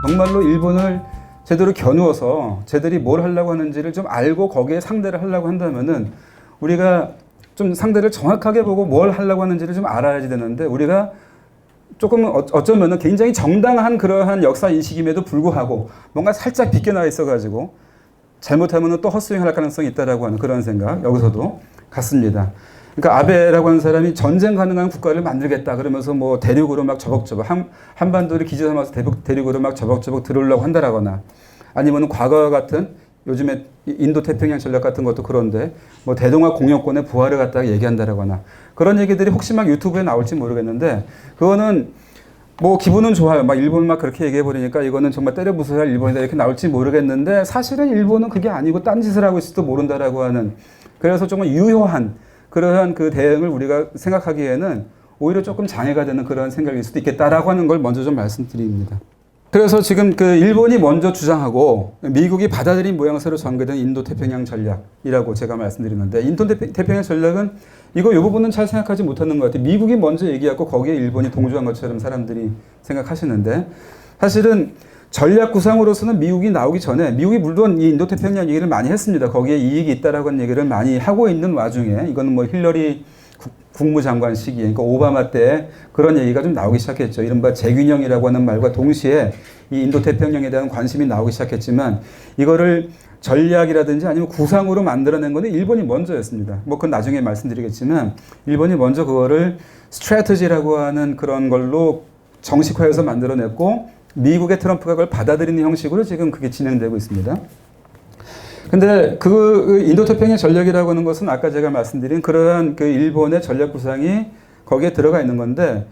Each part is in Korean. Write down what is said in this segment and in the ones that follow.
정말로 일본을 제대로 겨누어서 쟤들이 뭘 하려고 하는지를 좀 알고 거기에 상대를 하려고 한다면은 우리가 좀 상대를 정확하게 보고 뭘 하려고 하는지를 좀 알아야지 되는데 우리가 조금 어쩌면은 굉장히 정당한 그러한 역사 인식임에도 불구하고 뭔가 살짝 비껴나와 있어가지고 잘못하면 또 헛스윙할 가능성이 있다라고 하는 그런 생각 여기서도 같습니다. 그러니까 아베라고 하는 사람이 전쟁 가능한 국가를 만들겠다 그러면서 뭐 대륙으로 막 저벅저벅 한반도를 기지 삼아서 대륙으로 막 저벅저벅 들어오려고 한다라거나 아니면 과거와 같은 요즘에 인도 태평양 전략 같은 것도 그런데 뭐 대동아 공영권의 부활을 갖다가 얘기한다라거나 그런 얘기들이 혹시 막 유튜브에 나올지 모르겠는데 그거는 뭐 기분은 좋아요. 막 일본 막 그렇게 얘기해 버리니까 이거는 정말 때려 부숴야 일본이다 이렇게 나올지 모르겠는데 사실은 일본은 그게 아니고 딴 짓을 하고 있을지도 모른다라고 하는 그래서 정말 유효한 그러한 그 대응을 우리가 생각하기에는 오히려 조금 장애가 되는 그런 생각일 수도 있겠다라고 하는 걸 먼저 좀 말씀드립니다. 그래서 지금 그 일본이 먼저 주장하고 미국이 받아들인 모양새로 전개된 인도태평양 전략이라고 제가 말씀드리는데 인도태평양 전략은 이 부분은 잘 생각하지 못하는 것 같아요. 미국이 먼저 얘기하고 거기에 일본이 동조한 것처럼 사람들이 생각하시는데 사실은 전략 구상으로서는 미국이 나오기 전에 미국이 물론 이 인도태평양 얘기를 많이 했습니다. 거기에 이익이 있다라고 하는 얘기를 많이 하고 있는 와중에 이거는 뭐 힐러리 국무장관 시기에 그러니까 오바마 때 그런 얘기가 좀 나오기 시작했죠. 이른바 재균형이라고 하는 말과 동시에 이 인도태평양에 대한 관심이 나오기 시작했지만 이거를 전략이라든지 아니면 구상으로 만들어낸 거는 일본이 먼저였습니다. 뭐 그건 나중에 말씀드리겠지만 일본이 먼저 그거를 스트래티지라고 하는 그런 걸로 정식화해서 만들어냈고 미국의 트럼프가 그걸 받아들이는 형식으로 지금 그게 진행되고 있습니다. 근데 그 인도태평양 전략이라고 하는 것은 아까 제가 말씀드린 그러한 그 일본의 전략 구상이 거기에 들어가 있는 건데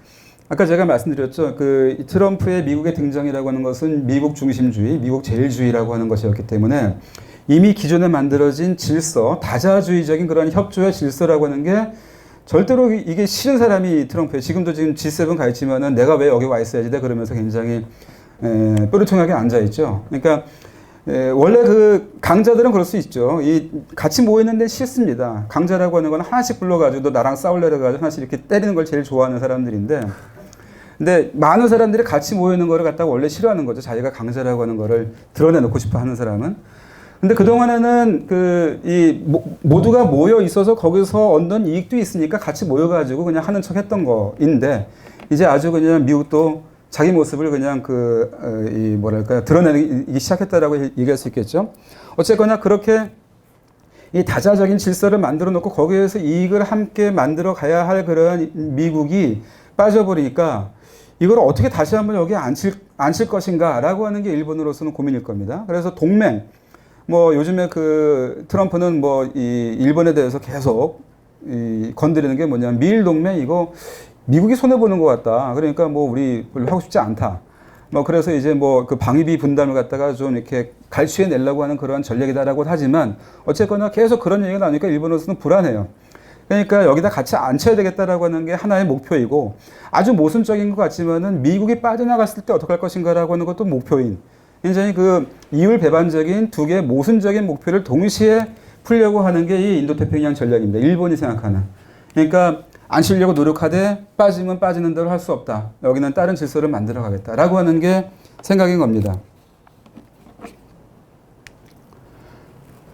아까 제가 말씀드렸죠. 그 트럼프의 미국의 등장이라고 하는 것은 미국 중심주의, 미국 제일주의라고 하는 것이었기 때문에 이미 기존에 만들어진 질서, 다자주의적인 그런 협조의 질서라고 하는 게 절대로 이게 싫은 사람이 트럼프에 지금도 지금 G7 가 있지만은 내가 왜 여기 와 있어야지 돼 그러면서 굉장히 뾰루통하게 앉아 있죠. 그러니까 원래 그 강자들은 그럴 수 있죠. 이 같이 모이는데 싫습니다. 강자라고 하는 건 하나씩 불러가지고 너 나랑 싸울래 그래가지고 하나씩 이렇게 때리는 걸 제일 좋아하는 사람들인데 근데 많은 사람들이 같이 모이는 거를 갖다가 원래 싫어하는 거죠. 자기가 강자라고 하는 거를 드러내놓고 싶어 하는 사람은. 근데 그동안에는 모두가 모여 있어서 거기서 얻는 이익도 있으니까 같이 모여가지고 그냥 하는 척 했던 거인데 이제 아주 그냥 미국도 자기 모습을 그냥 드러내기 시작했다라고 얘기할 수 있겠죠. 어쨌거나 그렇게 이 다자적인 질서를 만들어 놓고 거기에서 이익을 함께 만들어 가야 할 그런 미국이 빠져버리니까 이걸 어떻게 다시 한번 여기에 앉힐 것인가라고 하는 게 일본으로서는 고민일 겁니다. 그래서 동맹, 뭐 요즘에 그 트럼프는 뭐 이 일본에 대해서 계속 건드리는 게 뭐냐면 미일 동맹 이거 미국이 손해보는 것 같다. 그러니까 뭐 우리 별로 하고 싶지 않다. 뭐 그래서 이제 뭐 그 방위비 분담을 갖다가 좀 이렇게 갈취해 내려고 하는 그런 전략이다라고 하지만 어쨌거나 계속 그런 얘기가 나오니까 일본으로서는 불안해요. 그러니까 여기다 같이 앉혀야 되겠다라고 하는 게 하나의 목표이고 아주 모순적인 것 같지만은 미국이 빠져나갔을 때 어떻게 할 것인가라고 하는 것도 목표인 굉장히 그 이율배반적인 두 개의 모순적인 목표를 동시에 풀려고 하는 게 이 인도태평양 전략입니다. 일본이 생각하는. 그러니까 앉히려고 노력하되 빠지면 빠지는 대로 할 수 없다. 여기는 다른 질서를 만들어 가겠다라고 하는 게 생각인 겁니다.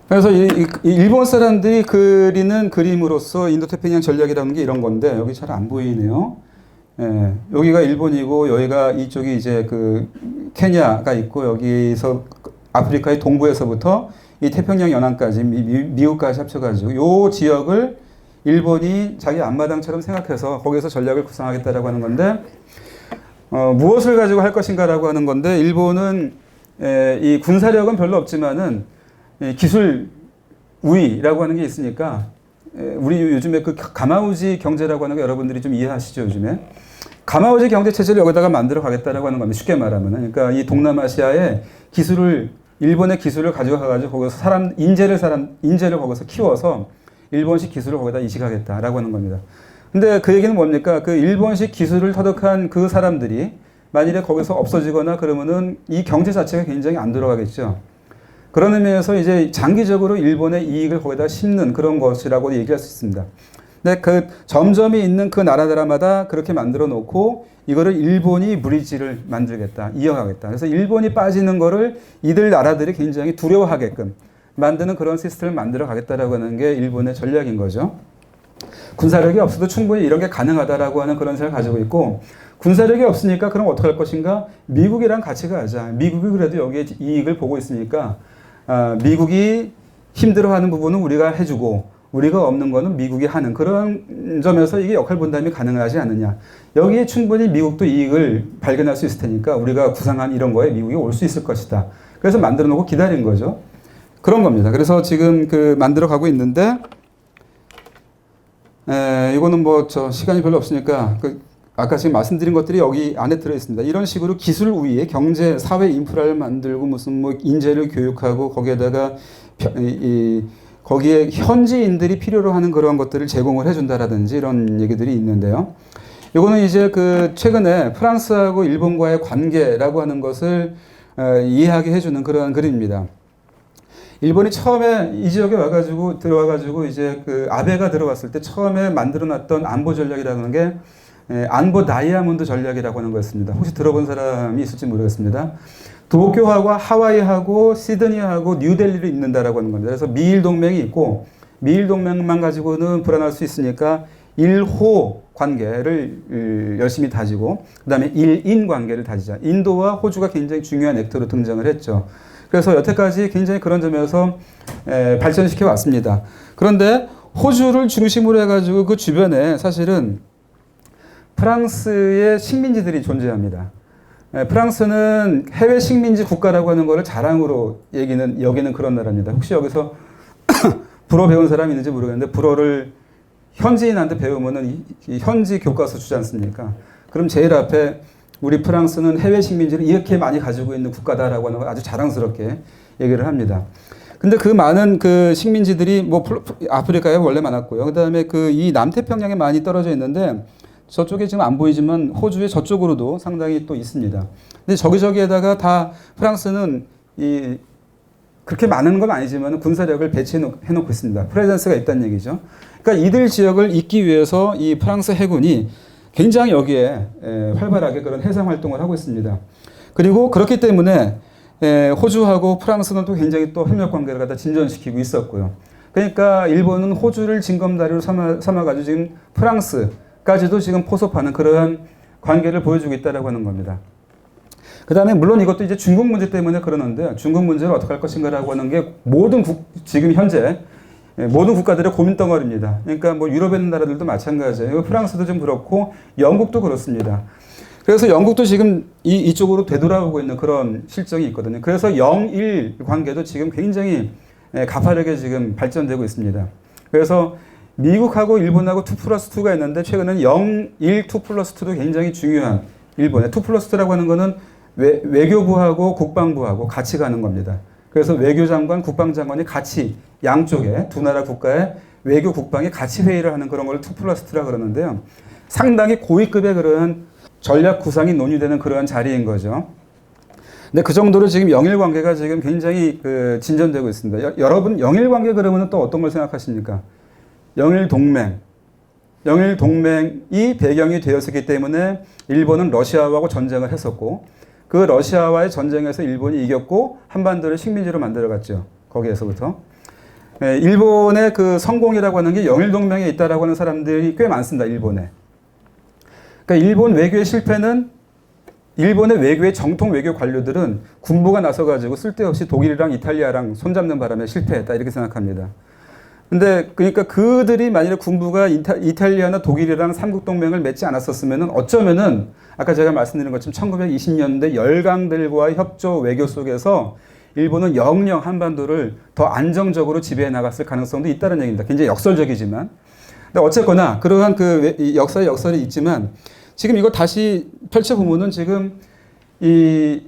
그래서 이 일본 사람들이 그리는 그림으로서 인도태평양 전략이라는 게 이런 건데 여기 잘 안 보이네요. 예, 여기가 일본이고 여기가 이쪽이 이제 그 케냐가 있고 여기서 아프리카의 동부에서부터 이 태평양 연안까지 미국까지 합쳐가지고 요 지역을 일본이 자기 앞마당처럼 생각해서 거기서 전략을 구상하겠다라고 하는 건데 무엇을 가지고 할 것인가라고 하는 건데 일본은 이 군사력은 별로 없지만은 기술 우위라고 하는 게 있으니까 우리 요즘에 그 가마우지 경제라고 하는 거 여러분들이 좀 이해하시죠 요즘에 가마우지 경제 체제를 여기다가 만들어 가겠다라고 하는 겁니다. 쉽게 말하면 그러니까 이 동남아시아의 기술을 일본의 기술을 가지고 가가지고 거기서 인재를 거기서 키워서 일본식 기술을 거기다 이식하겠다라고 하는 겁니다. 근데 그 얘기는 뭡니까? 그 일본식 기술을 터득한 그 사람들이 만일에 거기서 없어지거나 그러면은 이 경제 자체가 굉장히 안 들어가겠죠. 그런 의미에서 이제 장기적으로 일본의 이익을 거기다 심는 그런 것이라고 얘기할 수 있습니다. 근데 그 점점이 있는 그 나라들마다 그렇게 만들어 놓고 이거를 일본이 브릿지를 만들겠다, 이어가겠다. 그래서 일본이 빠지는 거를 이들 나라들이 굉장히 두려워하게끔 만드는 그런 시스템을 만들어 가겠다라고 하는 게 일본의 전략인 거죠. 군사력이 없어도 충분히 이런 게 가능하다라고 하는 그런 생각을 가지고 있고, 군사력이 없으니까 그럼 어떻게 할 것인가? 미국이랑 같이 가자. 미국이 그래도 여기에 이익을 보고 있으니까 미국이 힘들어하는 부분은 우리가 해주고 우리가 없는 거는 미국이 하는 그런 점에서 이게 역할 분담이 가능하지 않느냐. 여기에 충분히 미국도 이익을 발견할 수 있을 테니까 우리가 구상한 이런 거에 미국이 올 수 있을 것이다. 그래서 만들어 놓고 기다린 거죠. 그런 겁니다. 그래서 지금 그 만들어 가고 있는데, 이거는 뭐 시간이 별로 없으니까 아까 지금 말씀드린 것들이 여기 안에 들어 있습니다. 이런 식으로 기술 우위에 경제, 사회 인프라를 만들고 무슨 뭐 인재를 교육하고 거기에다가 거기에 현지인들이 필요로 하는 그런 것들을 제공을 해준다라든지 이런 얘기들이 있는데요. 이거는 이제 그 최근에 프랑스하고 일본과의 관계라고 하는 것을 이해하게 해주는 그런 그림입니다. 일본이 처음에 이 지역에 들어와가지고 이제 그 아베가 들어왔을 때 처음에 만들어놨던 안보 전략이라고 하는 게 안보 다이아몬드 전략이라고 하는 거였습니다. 혹시 들어본 사람이 있을지 모르겠습니다. 도쿄하고 하와이하고 시드니하고 뉴델리를 잇는다라고 하는 겁니다. 그래서 미일 동맹이 있고 미일 동맹만 가지고는 불안할 수 있으니까 일호 관계를 열심히 다지고 그다음에 일인 관계를 다지자. 인도와 호주가 굉장히 중요한 액터로 등장을 했죠. 그래서 여태까지 굉장히 그런 점에서 발전시켜 왔습니다. 그런데 호주를 중심으로 해가지고 그 주변에 사실은 프랑스의 식민지들이 존재합니다. 프랑스는 해외 식민지 국가라고 하는 것을 자랑으로 여기는 그런 나라입니다. 혹시 여기서 불어 배운 사람이 있는지 모르겠는데 불어를 현지인한테 배우면은 이 현지 교과서 주지 않습니까? 그럼 제일 앞에 우리 프랑스는 해외 식민지를 이렇게 많이 가지고 있는 국가다라고 하는 걸 아주 자랑스럽게 얘기를 합니다. 근데 그 많은 그 식민지들이 뭐 아프리카에 원래 많았고요. 그다음에 그 이 남태평양에 많이 떨어져 있는데 저쪽에 지금 안 보이지만 호주의 저쪽으로도 상당히 또 있습니다. 근데 저기저기에다가 다 프랑스는 그렇게 많은 건 아니지만 군사력을 배치해놓고 있습니다. 프레젠스가 있다는 얘기죠. 그러니까 이들 지역을 잇기 위해서 이 프랑스 해군이 굉장히 여기에 활발하게 그런 해상 활동을 하고 있습니다. 그리고 그렇기 때문에 호주하고 프랑스는 또 굉장히 또 협력 관계를 갖다 진전시키고 있었고요. 그러니까 일본은 호주를 징검다리로 삼아가지고 지금 프랑스까지도 지금 포섭하는 그러한 관계를 보여주고 있다라고 하는 겁니다. 그 다음에 물론 이것도 이제 중국 문제 때문에 그러는데 중국 문제를 어떻게 할 것인가라고 하는 게 지금 현재 모든 국가들의 고민 덩어리입니다. 그러니까 뭐 유럽에 있는 나라들도 마찬가지예요. 프랑스도 좀 그렇고 영국도 그렇습니다. 그래서 영국도 지금 이쪽으로 되돌아오고 있는 그런 실정이 있거든요. 그래서 영일 관계도 지금 굉장히 가파르게 지금 발전되고 있습니다. 그래서 미국하고 일본하고 2+2가 있는데 최근에는 0, 1, 2+2도 굉장히 중요한 일본의 2+2라고 하는 거는 외교부하고 국방부하고 같이 가는 겁니다. 그래서 외교장관, 국방장관이 같이 양쪽에 두 나라 국가의 외교 국방이 같이 회의를 하는 그런 걸 2+2라 그러는데요. 상당히 고위급의 그런 전략 구상이 논의되는 그러한 자리인 거죠. 근데 그 정도로 지금 영일 관계가 지금 굉장히 진전되고 있습니다. 여러분 영일 관계 그러면 또 어떤 걸 생각하십니까? 영일 동맹. 영일 동맹이 배경이 되었기 때문에 일본은 러시아하고 전쟁을 했었고 그 러시아와의 전쟁에서 일본이 이겼고 한반도를 식민지로 만들어갔죠. 거기에서부터. 일본의 그 성공이라고 하는 게 영일 동맹에 있다라고 하는 사람들이 꽤 많습니다. 일본에. 그러니까 일본 외교의 실패는 일본의 외교의 정통 외교 관료들은 군부가 나서가지고 쓸데없이 독일이랑 이탈리아랑 손잡는 바람에 실패했다 이렇게 생각합니다. 근데 그러니까 그들이 만약에 군부가 이탈리아나 독일이랑 삼국동맹을 맺지 않았었으면은 어쩌면은 아까 제가 말씀드린 것처럼 1920년대 열강들과의 협조 외교 속에서 일본은 영영 한반도를 더 안정적으로 지배해 나갔을 가능성도 있다는 얘기입니다. 굉장히 역설적이지만. 근데 어쨌거나 그러한 그 역설이 있지만 지금 이거 다시 펼쳐보면은 지금 이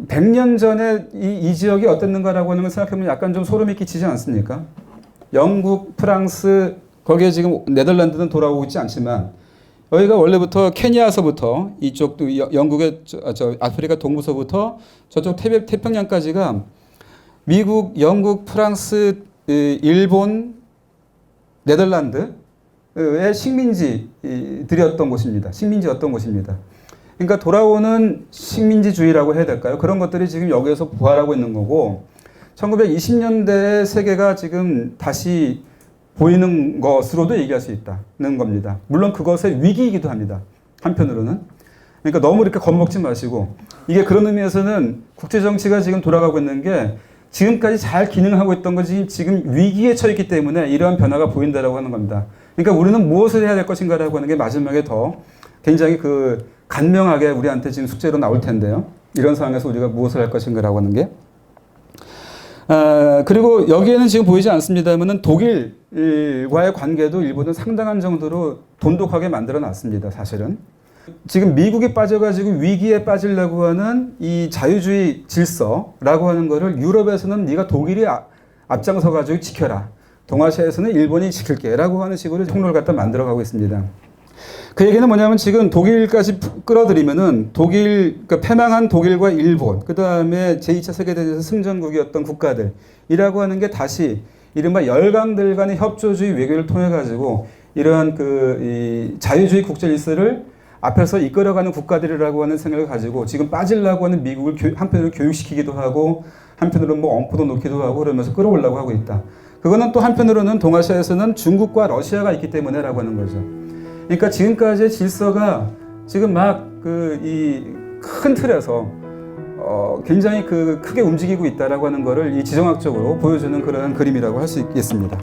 100년 전에 이 지역이 어땠는가라고 하는 걸 생각해보면 약간 좀 소름이 끼치지 않습니까? 영국, 프랑스, 거기에 지금 네덜란드는 돌아오고 있지 않지만 여기가 원래부터 케냐서부터 이쪽도 영국의 아프리카 동부서부터 저쪽 태평양까지가 미국, 영국, 프랑스, 일본, 네덜란드 식민지들이었던 곳입니다. 식민지였던 곳입니다. 그러니까 돌아오는 식민지주의라고 해야 될까요? 그런 것들이 지금 여기에서 부활하고 있는 거고 1920년대 세계가 지금 다시 보이는 것으로도 얘기할 수 있다는 겁니다. 물론 그것의 위기이기도 합니다. 한편으로는. 그러니까 너무 이렇게 겁먹지 마시고 이게 그런 의미에서는 국제정치가 지금 돌아가고 있는 게 지금까지 잘 기능하고 있던 것이 지금 위기에 처했기 때문에 이러한 변화가 보인다라고 하는 겁니다. 그러니까 우리는 무엇을 해야 될 것인가라고 하는 게 마지막에 더 굉장히 간명하게 우리한테 지금 숙제로 나올 텐데요. 이런 상황에서 우리가 무엇을 할 것인가라고 하는 게. 그리고 여기에는 지금 보이지 않습니다만은 독일과의 관계도 일본은 상당한 정도로 돈독하게 만들어 놨습니다. 사실은. 지금 미국이 빠져가지고 위기에 빠지려고 하는 이 자유주의 질서라고 하는 거를 유럽에서는 네가 독일이 앞장서가지고 지켜라. 동아시아에서는 일본이 지킬게 라고 하는 식으로 통로를 갖다 만들어가고 있습니다. 그 얘기는 뭐냐면 지금 독일까지 끌어들이면은 그러니까 패망한 독일과 일본, 그 다음에 제2차 세계대전에서 승전국이었던 국가들이라고 하는 게 다시 이른바 열강들 간의 협조주의 외교를 통해 가지고 이러한 이 자유주의 국제 질서를 앞에서 이끌어가는 국가들이라고 하는 생각을 가지고 지금 빠지려고 하는 미국을 한편으로 교육시키기도 하고 한편으로 엄포도 놓기도 하고 그러면서 끌어오려고 하고 있다. 그거는 또 한편으로는 동아시아에서는 중국과 러시아가 있기 때문에라고 하는 거죠. 그러니까 지금까지의 질서가 지금 막 이 큰 틀에서 굉장히 크게 움직이고 있다라고 하는 거를 이 지정학적으로 보여주는 그런 그림이라고 할 수 있겠습니다.